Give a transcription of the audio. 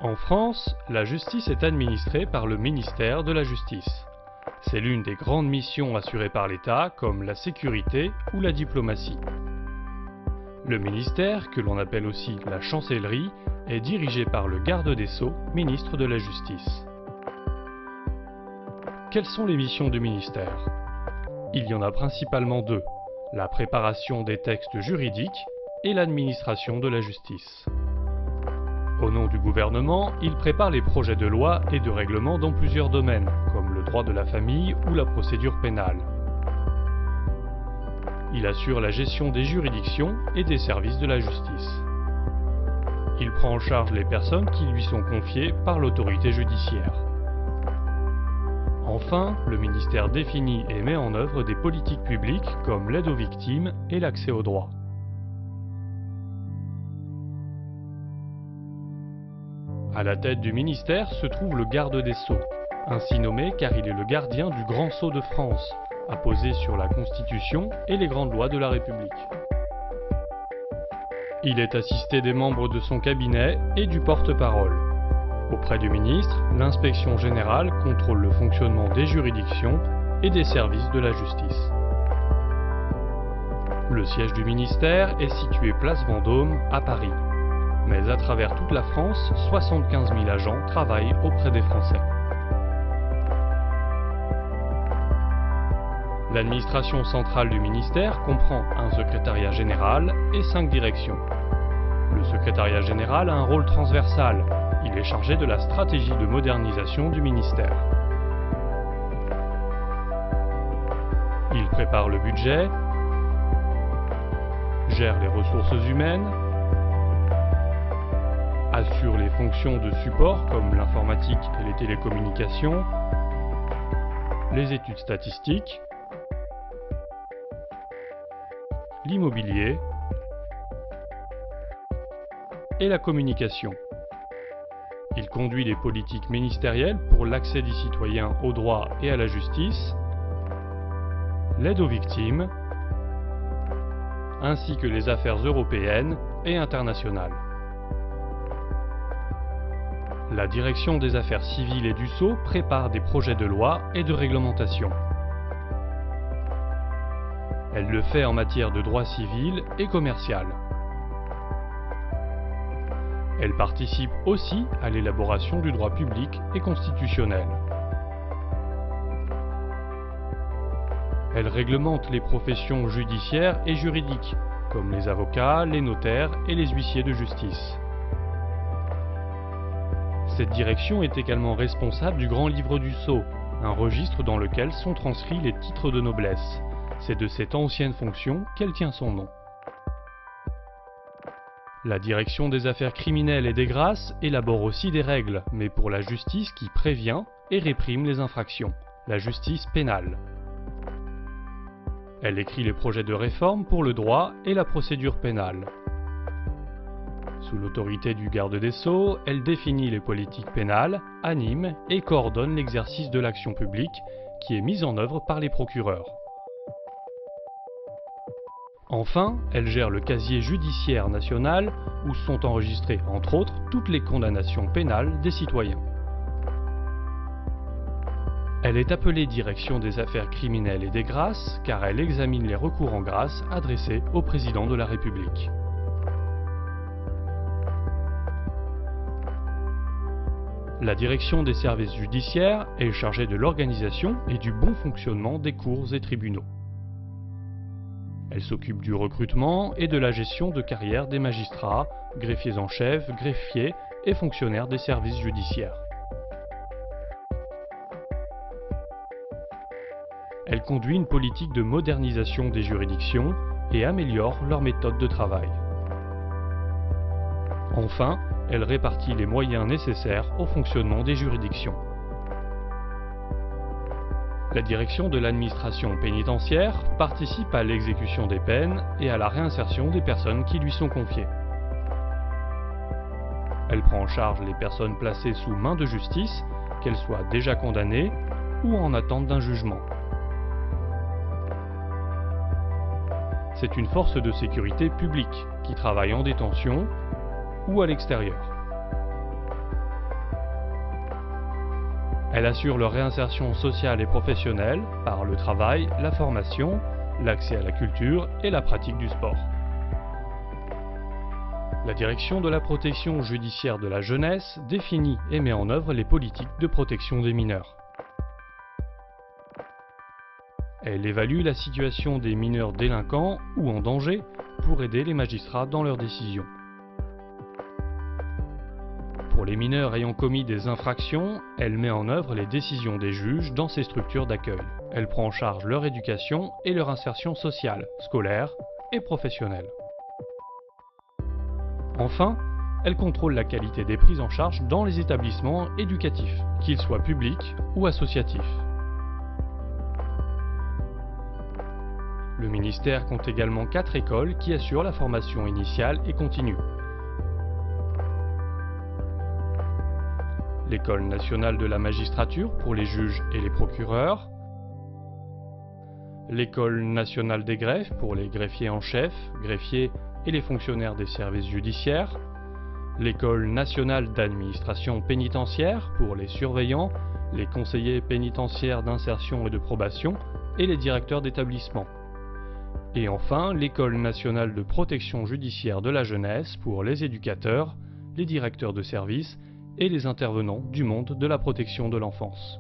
En France, la justice est administrée par le ministère de la Justice. C'est l'une des grandes missions assurées par l'État, comme la sécurité ou la diplomatie. Le ministère, que l'on appelle aussi la chancellerie, est dirigé par le garde des Sceaux, ministre de la Justice. Quelles sont les missions du ministère? Il y en a principalement deux, la préparation des textes juridiques et l'administration de la justice. Au nom du gouvernement, il prépare les projets de loi et de règlement dans plusieurs domaines, comme le droit de la famille ou la procédure pénale. Il assure la gestion des juridictions et des services de la justice. Il prend en charge les personnes qui lui sont confiées par l'autorité judiciaire. Enfin, le ministère définit et met en œuvre des politiques publiques comme l'aide aux victimes et l'accès aux droits. À la tête du ministère se trouve le garde des Sceaux, ainsi nommé car il est le gardien du Grand Sceau de France, apposé sur la Constitution et les grandes lois de la République. Il est assisté des membres de son cabinet et du porte-parole. Auprès du ministre, l'inspection générale contrôle le fonctionnement des juridictions et des services de la justice. Le siège du ministère est situé place Vendôme, à Paris. Mais à travers toute la France, 75 000 agents travaillent auprès des Français. L'administration centrale du ministère comprend un secrétariat général et 5 directions. Le secrétariat général a un rôle transversal. Il est chargé de la stratégie de modernisation du ministère. Il prépare le budget, gère les ressources humaines, assure les fonctions de support comme l'informatique et les télécommunications, les études statistiques, l'immobilier et la communication. Il conduit les politiques ministérielles pour l'accès des citoyens aux droits et à la justice, l'aide aux victimes, ainsi que les affaires européennes et internationales. La direction des affaires civiles et du Sceau prépare des projets de loi et de réglementation. Elle le fait en matière de droit civil et commercial. Elle participe aussi à l'élaboration du droit public et constitutionnel. Elle réglemente les professions judiciaires et juridiques, comme les avocats, les notaires et les huissiers de justice. Cette direction est également responsable du Grand Livre du Sceau, un registre dans lequel sont transcrits les titres de noblesse. C'est de cette ancienne fonction qu'elle tient son nom. La direction des affaires criminelles et des grâces élabore aussi des règles, mais pour la justice qui prévient et réprime les infractions, la justice pénale. Elle écrit les projets de réforme pour le droit et la procédure pénale. Sous l'autorité du garde des Sceaux, elle définit les politiques pénales, anime et coordonne l'exercice de l'action publique qui est mise en œuvre par les procureurs. Enfin, elle gère le casier judiciaire national où sont enregistrées, entre autres, toutes les condamnations pénales des citoyens. Elle est appelée direction des affaires criminelles et des grâces car elle examine les recours en grâce adressés au président de la République. La direction des services judiciaires est chargée de l'organisation et du bon fonctionnement des cours et tribunaux. Elle s'occupe du recrutement et de la gestion de carrière des magistrats, greffiers en chef, greffiers et fonctionnaires des services judiciaires. Elle conduit une politique de modernisation des juridictions et améliore leurs méthodes de travail. Enfin, elle répartit les moyens nécessaires au fonctionnement des juridictions. La direction de l'administration pénitentiaire participe à l'exécution des peines et à la réinsertion des personnes qui lui sont confiées. Elle prend en charge les personnes placées sous main de justice, qu'elles soient déjà condamnées ou en attente d'un jugement. C'est une force de sécurité publique qui travaille en détention ou à l'extérieur. Elle assure leur réinsertion sociale et professionnelle par le travail, la formation, l'accès à la culture et la pratique du sport. La Direction de la protection judiciaire de la jeunesse définit et met en œuvre les politiques de protection des mineurs. Elle évalue la situation des mineurs délinquants ou en danger pour aider les magistrats dans leurs décisions. Pour les mineurs ayant commis des infractions, elle met en œuvre les décisions des juges dans ces structures d'accueil. Elle prend en charge leur éducation et leur insertion sociale, scolaire et professionnelle. Enfin, elle contrôle la qualité des prises en charge dans les établissements éducatifs, qu'ils soient publics ou associatifs. Le ministère compte également 4 écoles qui assurent la formation initiale et continue. L'École nationale de la magistrature pour les juges et les procureurs, l'École nationale des greffes pour les greffiers en chef, greffiers et les fonctionnaires des services judiciaires, l'École nationale d'administration pénitentiaire pour les surveillants, les conseillers pénitentiaires d'insertion et de probation et les directeurs d'établissement. Et enfin, l'École nationale de protection judiciaire de la jeunesse pour les éducateurs, les directeurs de service et les intervenants du monde de la protection de l'enfance.